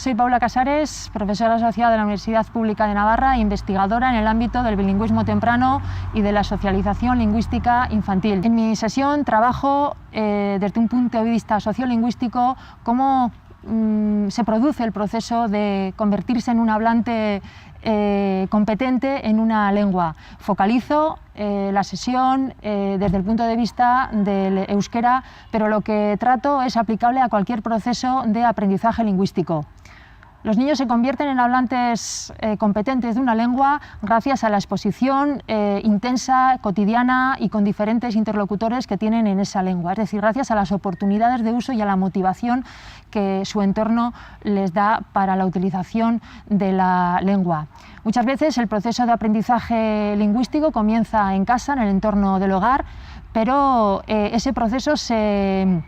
Soy Paula Casares, profesora asociada de la Universidad Pública de Navarra e investigadora en el ámbito del bilingüismo temprano y de la socialización lingüística infantil. En mi sesión trabajo desde un punto de vista sociolingüístico cómo se produce el proceso de convertirse en un hablante competente en una lengua. Focalizo la sesión desde el punto de vista del euskera, pero lo que trato es aplicable a cualquier proceso de aprendizaje lingüístico. Los niños se convierten en hablantes competentes de una lengua gracias a la exposición intensa, cotidiana y con diferentes interlocutores que tienen en esa lengua, es decir, gracias a las oportunidades de uso y a la motivación que su entorno les da para la utilización de la lengua. Muchas veces el proceso de aprendizaje lingüístico comienza en casa, en el entorno del hogar, pero ese proceso se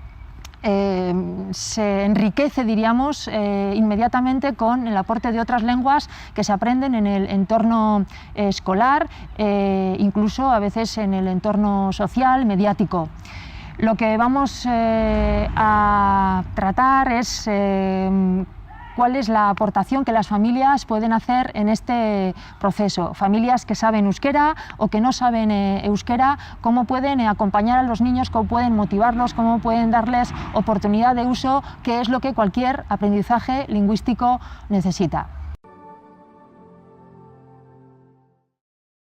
enriquece, diríamos, inmediatamente con el aporte de otras lenguas que se aprenden en el entorno escolar, incluso a veces en el entorno social, mediático. Lo que vamos a tratar es cuál es la aportación que las familias pueden hacer en este proceso. Familias que saben euskera o que no saben euskera, cómo pueden acompañar a los niños, cómo pueden motivarlos, cómo pueden darles oportunidad de uso, que es lo que cualquier aprendizaje lingüístico necesita.